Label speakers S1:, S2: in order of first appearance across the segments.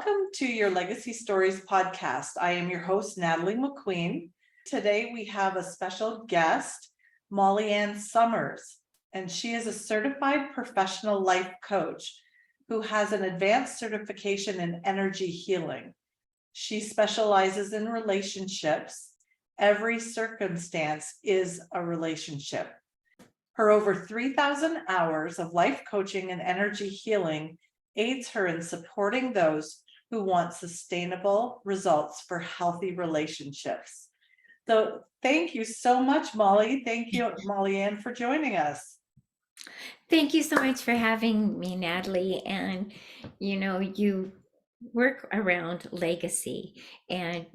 S1: Welcome to your Legacy Stories podcast. I am your host, Natalie McQueen. Today we have a special guest, Molly Ann Summers, and she is a certified professional life coach who has an advanced certification in energy healing. She specializes in relationships. Every circumstance is a relationship. Her over 3,000 hours of life coaching and energy healing aids her in supporting those who want sustainable results for healthy relationships. So thank you so much, Molly. Thank you, Molly Ann, for joining us.
S2: Thank you so much for having me, Natalie. And you work around legacy, and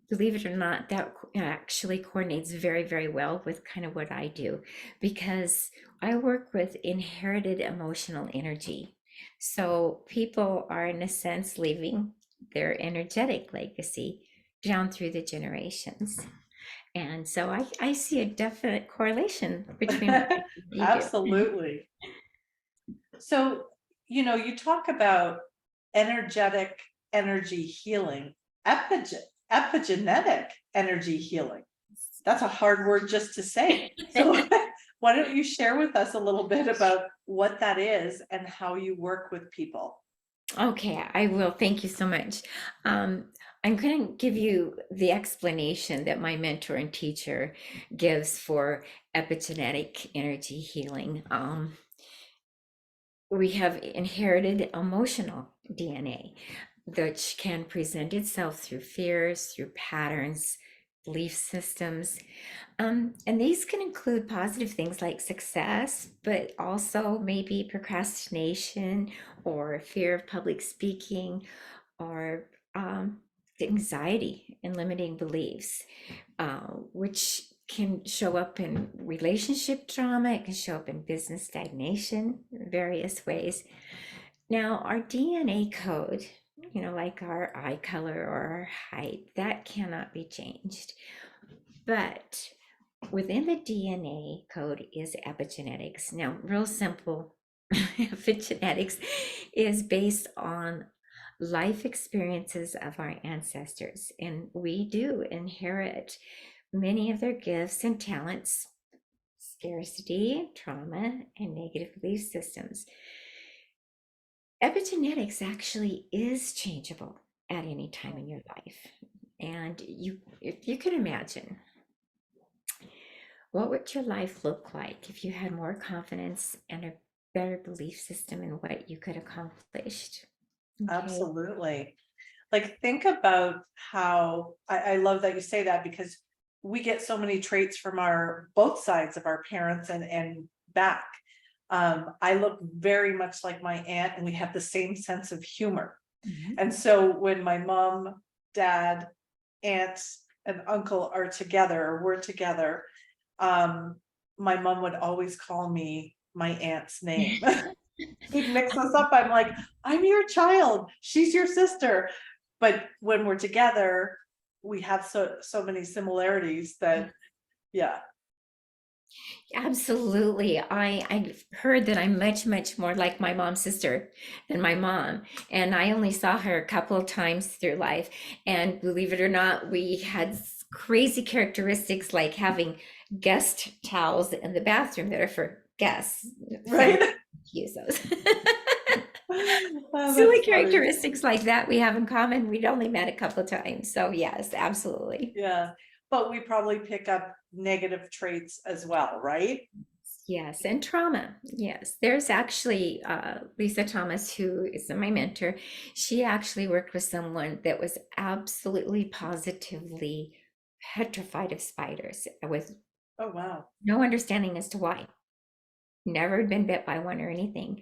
S2: believe it or not, that actually coordinates very, very well with kind of what I do, because I work with inherited emotional energy. So people are, in a sense, leaving their energetic legacy down through the generations. And so I see a definite correlation between what you do.
S1: Absolutely. So, you talk about energetic energy healing, epigenetic energy healing. That's a hard word just to say. So why don't you share with us a little bit about what that is and how you work with people?
S2: Okay, I will. Thank you so much. I'm going to give you the explanation that my mentor and teacher gives for epigenetic energy healing. We have inherited emotional DNA, which can present itself through fears, through patterns, belief systems. And these can include positive things like success, but also maybe procrastination or fear of public speaking, or anxiety and limiting beliefs, which can show up in relationship trauma. It can show up in business stagnation in various ways. Now, our DNA code, like our eye color or our height, that cannot be changed. But within the DNA code is epigenetics. Now, real simple, epigenetics is based on life experiences of our ancestors, and we do inherit many of their gifts and talents, scarcity, trauma, and negative belief systems. Epigenetics actually is changeable at any time in your life. And if you could imagine, what would your life look like if you had more confidence and a better belief system in what you could accomplish? Okay.
S1: Absolutely. Like, think about how I love that you say that, because we get so many traits from our both sides of our parents and back. I look very much like my aunt, and we have the same sense of humor.
S2: Mhm.
S1: And so when my mom, dad, aunt, and uncle are together, or we're together, my mom would always call me my aunt's name. We'd mix us up. I'm like, I'm your child, she's your sister. But when we're together, we have so many similarities that, yeah.
S2: Absolutely. I've heard that I'm much, much more like my mom's sister than my mom. And I only saw her a couple of times through life. And believe it or not, we had crazy characteristics like having guest towels in the bathroom that are for guests. Some
S1: Right.
S2: use those.
S1: Oh,
S2: Silly
S1: that's funny.
S2: characteristics like that we have in common. We'd only met a couple of times. So yes, absolutely.
S1: Yeah, but we probably pick up negative traits as well, right?
S2: Yes, and trauma. Yes, there's actually Lisa Thomas, who is my mentor. She actually worked with someone that was absolutely positively petrified of spiders with
S1: Oh, wow.
S2: no understanding as to why. Never had been bit by one or anything.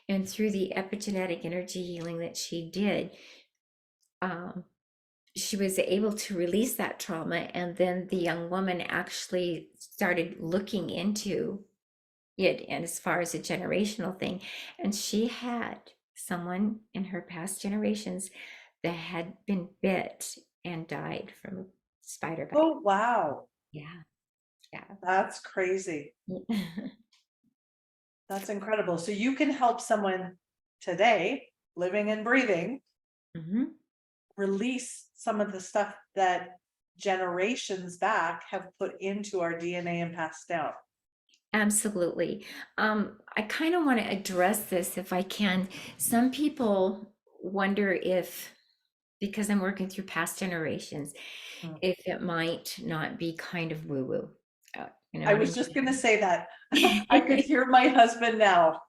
S2: And through the epigenetic energy healing that she did, um, she was able to release that trauma. And then the young woman actually started looking into it, and as far as a generational thing, and she had someone in her past generations that had been bit and died from a spider bite.
S1: Oh, wow.
S2: Yeah, yeah.
S1: That's crazy. That's incredible. So you can help someone today, living and breathing,
S2: Mhm.
S1: release some of the stuff that generations back have put into our DNA and passed down.
S2: Absolutely. I kind of want to address this if I can. Some people wonder if, because I'm working through past generations,
S1: Mm.
S2: if it might not be kind of woo-woo. You know
S1: I
S2: what
S1: was just going to
S2: I
S1: say that. I could
S2: mean?
S1: hear my husband now.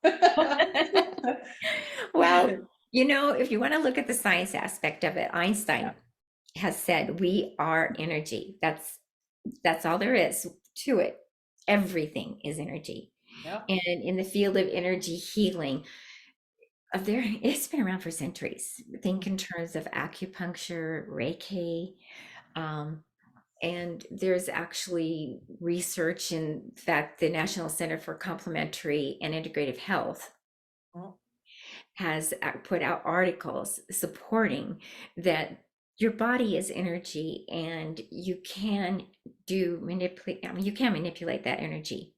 S2: Well, you know, if you want to look at the science aspect of it,
S1: Yeah.
S2: Einstein has said we are energy. That's all there is to it. Everything is energy.
S1: Yeah.
S2: And in the field of energy healing, there it's been around for centuries. Think in terms of acupuncture, Reiki, um, and there's actually research. In fact, the National Center for Complementary and Integrative Health
S1: Mm.
S2: has put out articles supporting that your body is energy and you can manipulate. I mean, you can manipulate that energy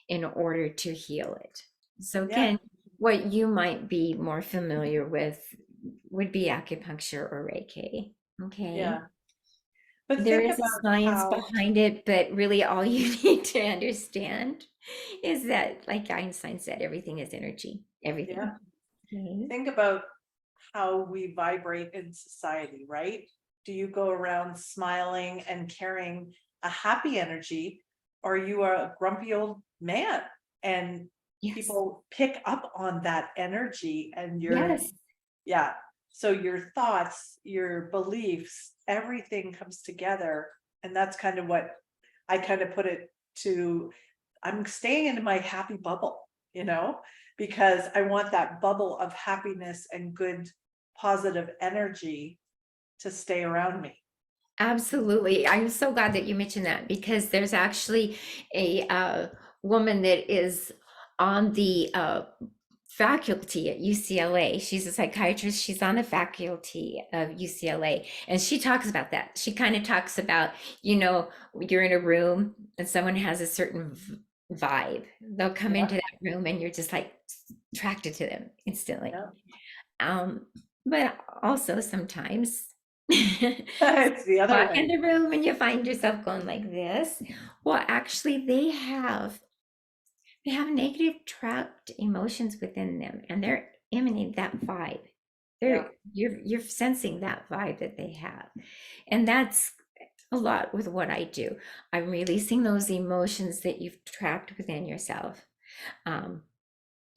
S2: in order to heal it. So
S1: Yeah.
S2: again, what you might be more familiar with would be acupuncture or Reiki. Okay.
S1: Yeah. But
S2: There
S1: think
S2: is a
S1: about
S2: science
S1: how,
S2: behind it, but really all you need to understand is that, like Einstein said, everything is energy.
S1: yeah,
S2: Everything. Okay.
S1: think about how we vibrate in society, right? Do you go around smiling and carrying a happy energy, or you are a grumpy old man and
S2: Yes.
S1: people pick up on that energy and your,
S2: Yes.
S1: yeah. So your thoughts, your beliefs, everything comes together. And that's kind of what I kind of put it to. I'm staying in my happy bubble, because I want that bubble of happiness and good, positive energy to stay around me.
S2: Absolutely. I'm so glad that you mentioned that because there's actually a woman that is on the faculty at UCLA. She's a psychiatrist. She's on the faculty of UCLA. And she talks about that. She kind of talks about, you're in a room and someone has a certain vibe. They'll come
S1: Yeah,
S2: into that room and you're just like attracted to them instantly.
S1: yeah.
S2: Um, but also sometimes
S1: It's the other
S2: walk in
S1: way.
S2: the room and you find yourself going like this. Well, actually, they have negative trapped emotions within them, and they're emanating that vibe.
S1: Yeah,
S2: You're sensing that vibe that they have, and that's a lot with what I do. I'm releasing those emotions that you've trapped within yourself. Um,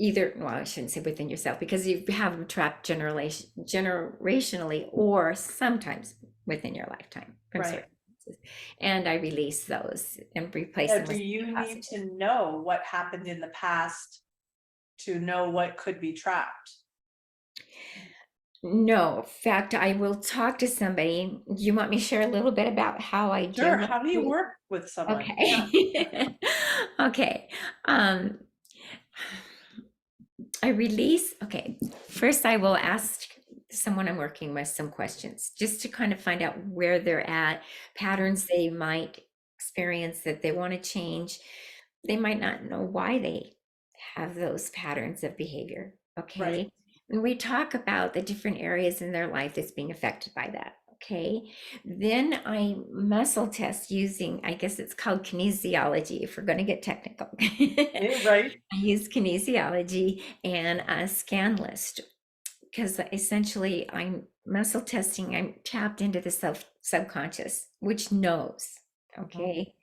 S2: Well, I shouldn't say within yourself because you have them trapped generationally or sometimes within your lifetime from
S1: right.
S2: circumstances. And I release those and replace
S1: Now,
S2: them
S1: do
S2: with
S1: you need
S2: positive.
S1: to know what happened in the past to know what could be trapped?
S2: No, in fact, I will talk to somebody. Do you want me to share a little bit about how I
S1: Sure.
S2: deal
S1: How do you
S2: with?
S1: work with someone? Yeah.
S2: Okay. Okay. Um, okay. First, I will ask someone I'm working with some questions just to kind of find out where they're at, patterns they might experience that they want to change. They might not know why they have those patterns of behavior.
S1: Right.
S2: Okay. And we talk about the different areas in their life that's being affected by that. Okay. Then I muscle test using, I guess it's called kinesiology if we're going to get technical.
S1: Yeah, right.
S2: I use kinesiology and a scan list because essentially I'm muscle testing, I'm tapped into the subconscious, which knows.
S1: Mhm.
S2: Okay.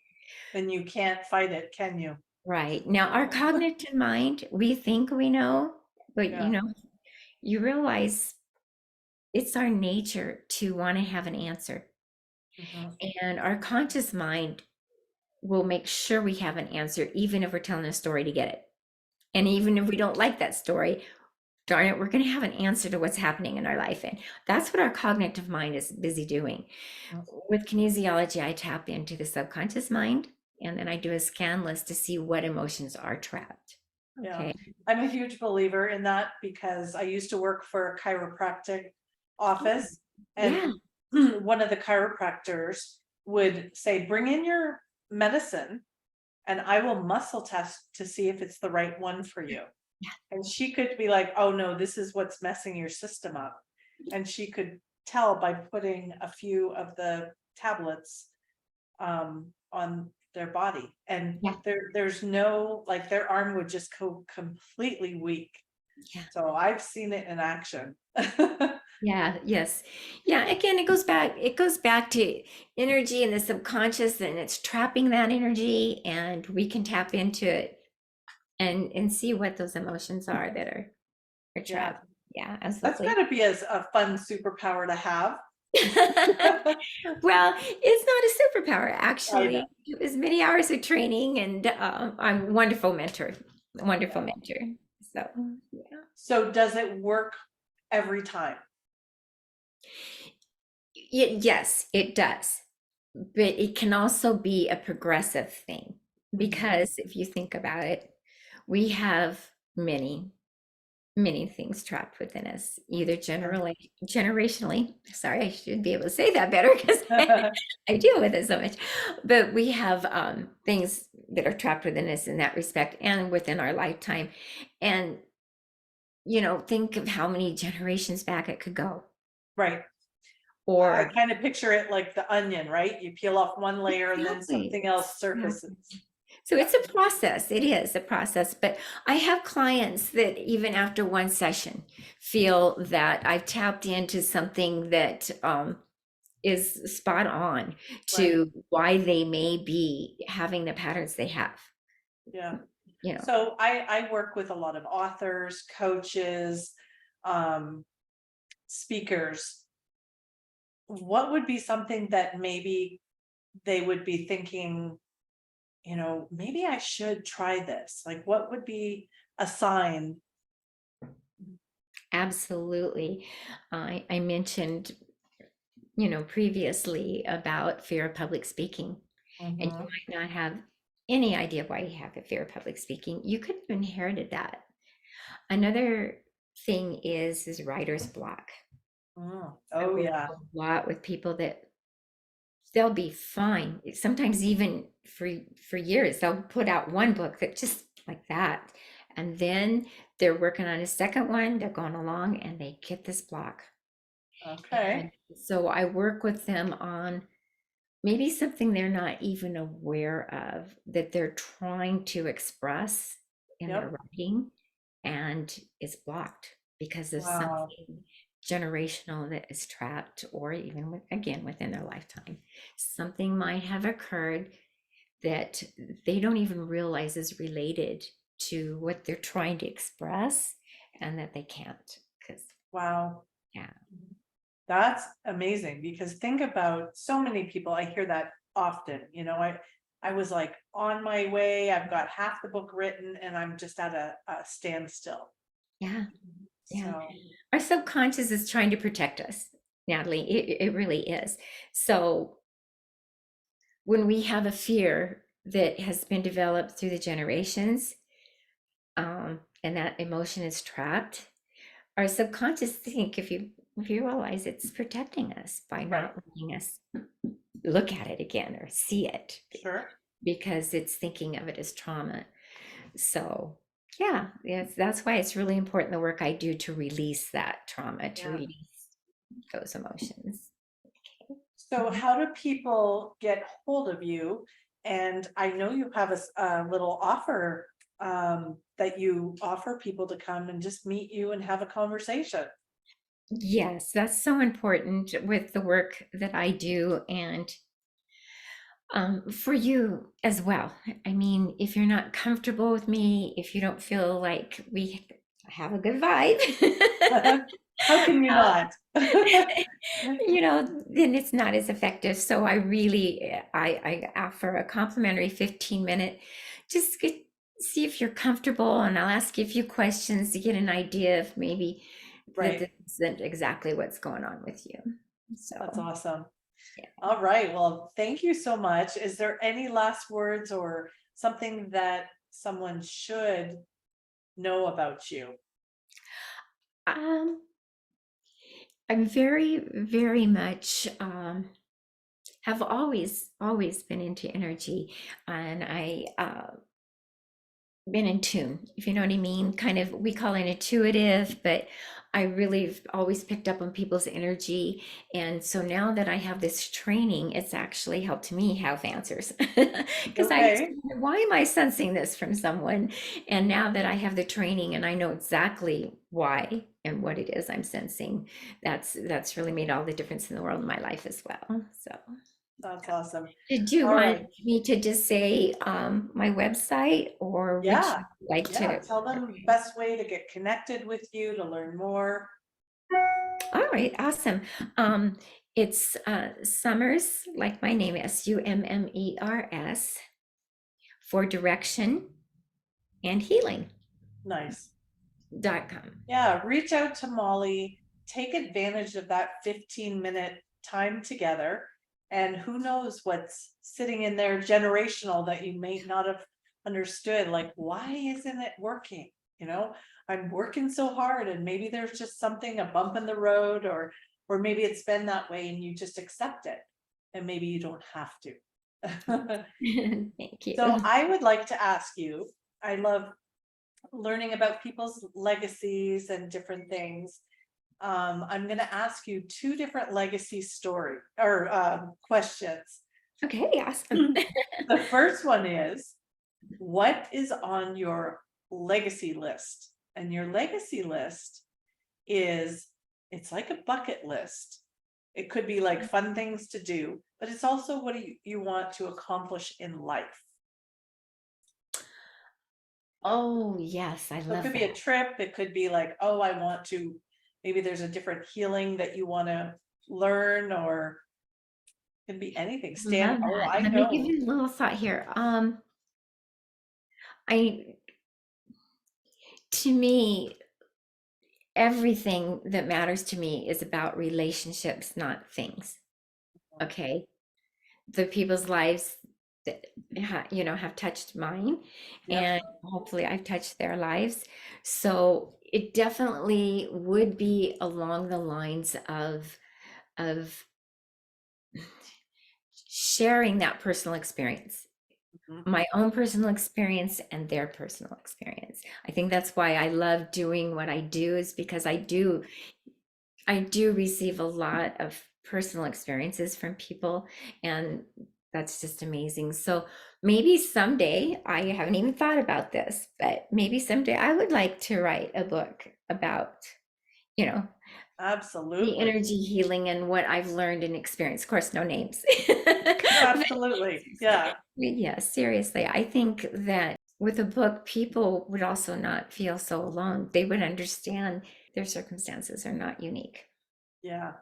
S1: Then you can't fight it, can you?
S2: Right. Now, our cognitive mind, we think we know, but
S1: Yeah.
S2: you realize it's our nature to want to have an answer.
S1: Mhm.
S2: And our conscious mind will make sure we have an answer, even if we're telling a story to get it. And even if we don't like that story, darn it, we're going to have an answer to what's happening in our life. And that's what our cognitive mind is busy doing. With kinesiology, I tap into the subconscious mind and then I do a scan list to see what emotions are trapped.
S1: Yeah,
S2: Okay.
S1: I'm a huge believer in that because I used to work for a chiropractic office,
S2: Yeah.
S1: and one of the chiropractors would say, bring in your medicine and I will muscle test to see if it's the right one for you. And she could be like, oh no, this is what's messing your system up. and she could tell by putting a few of the tablets on their body, and
S2: Yeah,
S1: there's no, like, their arm would just go completely weak.
S2: yeah,
S1: So I've seen it in action.
S2: yeah, yes. Yeah, again, it goes back to energy and the subconscious, and it's trapping that energy, and we can tap into it and see what those emotions are that are
S1: Yeah,
S2: trapped. Yeah,
S1: that's
S2: absolutely.
S1: gotta be as a fun superpower to have.
S2: Well, it's not a superpower,
S1: I know.
S2: actually. It was many hours of training, and I'm a wonderful
S1: Yeah.
S2: mentor. So, yeah.
S1: So does it work every time?
S2: Yes, it does. But it can also be a progressive thing,
S1: Mhm.
S2: because if you think about it, we have many, many things trapped within us, either generationally. Sorry, I should be able to say that better because I deal with it so much. But we have things that are trapped within us in that respect and within our lifetime. And, think of how many generations back it could go.
S1: Right. I
S2: Or
S1: kind of picture it like the onion, right? You peel off one layer and then
S2: exactly,
S1: something else
S2: exactly.
S1: surfaces.
S2: So
S1: Yeah.
S2: it's a process. It is a process. But I have clients that even after one session feel that I've tapped into something that is spot on
S1: Right.
S2: to why they may be having the patterns they have.
S1: Yeah.
S2: You know,
S1: So I work with a lot of authors, coaches, um, speakers. What would be something that maybe they would be thinking, maybe I should try this? Like, what would be a sign?
S2: absolutely. I mentioned, previously about fear of public speaking, and you
S1: Mhm.
S2: might not have any idea why you have a fear of public speaking. You could have inherited that. Another thing is writer's block.
S1: Mm.
S2: I
S1: Oh
S2: work
S1: yeah.
S2: a lot with people that they'll be fine. Sometimes even for years, they'll put out one book that just like that. And then they're working on a second one, they're going along and they get this block. And
S1: Okay.
S2: so I work with them on maybe something they're not even aware of that they're trying to express in their
S1: Yep.
S2: writing, and it's blocked because of
S1: Wow.
S2: something generational that is trapped, or even again within their lifetime. Something might have occurred that they don't even realize is related to what they're trying to express, and that they can't, because
S1: Wow.
S2: yeah.
S1: That's amazing, because think about so many people, I hear that often, I was like on my way, I've got half the book written and I'm just at a standstill.
S2: Yeah. Yeah.
S1: So,
S2: Our subconscious is trying to protect us, Natalie. It really is. So when we have a fear that has been developed through the generations, and that emotion is trapped, our subconscious think, if you realize, it's protecting us by
S1: right,
S2: not letting us look at it again or see it,
S1: sure.
S2: because it's thinking of it as trauma. So yeah, yes, that's why it's really important, the work I do, to release that trauma, to
S1: Yeah.
S2: release those emotions.
S1: So how do people get hold of you? And I know you have a little offer, that you offer people to come and just meet you and have a conversation.
S2: Yes, that's so important with the work that I do, and for you as well. I mean, if you're not comfortable with me, if you don't feel like we have a good vibe,
S1: How can you not?
S2: then it's not as effective. So I offer a complimentary 15-minute, just see if you're comfortable, and I'll ask you a few questions to get an idea of maybe that
S1: Right.
S2: this isn't exactly what's going on with you.
S1: That's
S2: So,
S1: awesome.
S2: yeah.
S1: All right. Well, thank you so much. Is there any last words or something that someone should know about you?
S2: Um, I'm very, very much have always been into energy, and I been in tune, if you know what I mean. Kind of, we call it intuitive, but I really have always picked up on people's energy. And so now that I have this training, it's actually helped me have answers because I used to
S1: Okay.
S2: wonder, why am I sensing this from someone? And now that I have the training and I know exactly why and what it is I'm sensing, that's really made all the difference in the world in my life as well. So
S1: That's awesome.
S2: did you
S1: All
S2: want
S1: right.
S2: me to just say my website, or would you
S1: Yeah.
S2: like
S1: Yeah.
S2: to?
S1: Tell them best way to get connected with you, to learn more.
S2: All right, awesome. It's Summers, like my name, Summers, for direction and
S1: Nice.
S2: healing.com.
S1: Yeah. Reach out to Molly. Take advantage of that 15-minute time together. And who knows what's sitting in there generational that you may not have understood. Like, why isn't it working? You know, I'm working so hard, and maybe there's just something, a bump in the road, or maybe it's been that way and you just accept it. And maybe you don't have to.
S2: Thank
S1: So
S2: you.
S1: I would like to ask you, I love learning about people's legacies and different things. I'm going to ask you two different legacy story or questions.
S2: Okay, awesome.
S1: The first one is, what is on your legacy list? And your legacy list is, it's like a bucket list. It could be like fun things to do, but it's also what you want to accomplish in life.
S2: Oh, yes, I
S1: So it
S2: love
S1: could be a
S2: that.
S1: trip. It could be like, oh, I want to, maybe there's a different healing that you want to learn, or it could be anything.
S2: Love
S1: Oh,
S2: that.
S1: I
S2: Let me give
S1: know.
S2: you a little thought here. I to me, everything that matters to me is about relationships, not things. Okay. The people's lives that have touched mine,
S1: Yep.
S2: and hopefully I've touched their lives. So it definitely would be along the lines of sharing that personal experience,
S1: Mhm.
S2: my own personal experience and their personal experience. I think that's why I love doing what I do, is because I do receive a lot of personal experiences from people, and that's just amazing. So maybe someday, I haven't even thought about this, but maybe someday I would like to write a book about, you know, the
S1: Absolutely.
S2: energy healing and what I've learned and experienced. Of course, no names.
S1: Absolutely. Yeah.
S2: Yeah, seriously, I think that with a book, people would also not feel so alone. They would understand their circumstances are not unique.
S1: Yeah.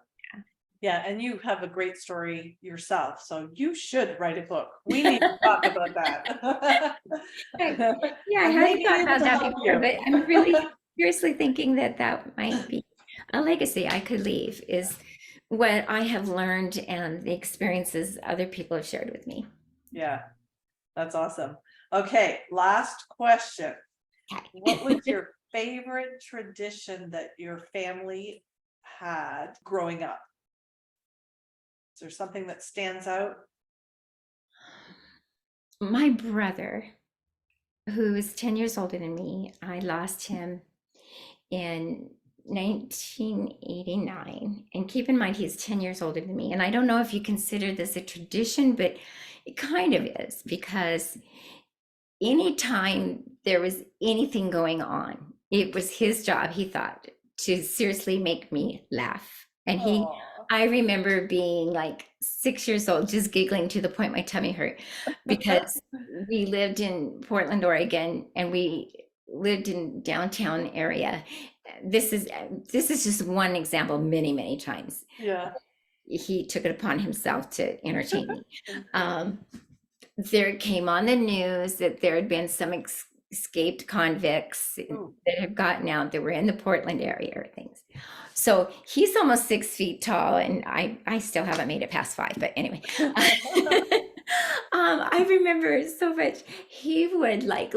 S1: Yeah. And you have a great story yourself. So you should write a book. We need to talk about that.
S2: Yeah, I
S1: I may
S2: hadn't
S1: be
S2: thought
S1: able
S2: about
S1: to
S2: that
S1: help
S2: before,
S1: you.
S2: but I'm really seriously thinking that that might be a legacy I could leave, is what I have learned and the experiences other people have shared with me.
S1: Yeah. That's awesome. Okay. Last question. What was
S2: Okay.
S1: your favorite tradition that your family had growing up? Is there something that stands out?
S2: My brother, who is 10 years older than me, I lost him in 1989. And keep in mind, he's 10 years older than me. And I don't know if you consider this a tradition, but it kind of is, because anytime there was anything going on, it was his job, he thought, to seriously make me laugh. And
S1: Oh,
S2: I remember being like 6 years old, just giggling to the point my tummy hurt, because we lived in Portland, Oregon, and we lived in downtown area. This is just one example, many, many times.
S1: yeah.
S2: He took it upon himself to entertain me. There came on the news that there had been some escaped convicts
S1: Ooh.
S2: that had gotten out that were in the Portland area or things. So he's almost 6 feet tall, and I still haven't made it past 5. But anyway, I remember so much. He would like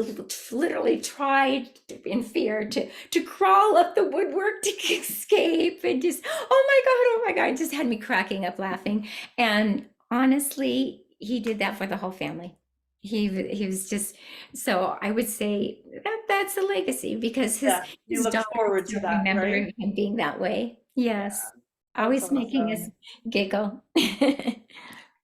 S2: literally try in fear to crawl up the woodwork to escape, and just oh my god, it just had me cracking up laughing. And honestly, he did that for the whole family. He was just, so I would say that that's a legacy because
S1: Yeah, you
S2: his
S1: look
S2: daughters
S1: forward to
S2: still
S1: that,
S2: remember
S1: right?
S2: him being that way. Yes,
S1: That's
S2: always making us
S1: awesome.
S2: giggle.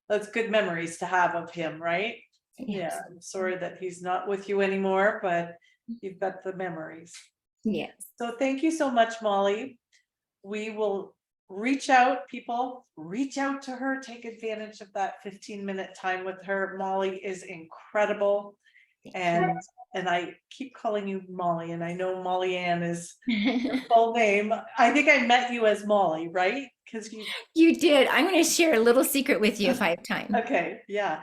S1: That's good memories to have of him, right? Yeah,
S2: Yes,
S1: I'm sorry that he's not with you anymore, but you've got the memories.
S2: yes.
S1: So thank you so much, Molly. We will reach out, people, reach out to her, take advantage of that 15-minute time with her. Molly is incredible. And I keep calling you Molly, and I know Molly Ann is your full name. I think I met you as Molly, right? Because you,
S2: You did. I'm going to share a little secret with you if I have time.
S1: okay, yeah.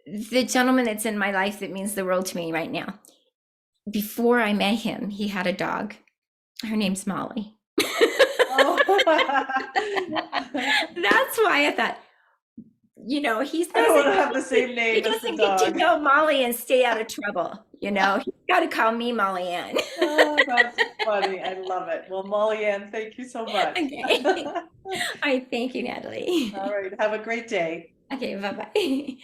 S2: The gentleman that's in my life that means the world to me right now, before I met him, he had a dog. Her name's Molly.
S1: Oh.
S2: That's why I thought, he
S1: I don't want
S2: doesn't
S1: to have the same
S2: he
S1: name as the
S2: doesn't get to
S1: dog.
S2: know Molly and stay out of trouble. He's got to call me Molly Ann.
S1: Oh, that's funny. I love it. Well, Molly Ann, thank you so much.
S2: Okay. All right. Thank you, Natalie.
S1: All right. Have a great day.
S2: Okay. Bye bye.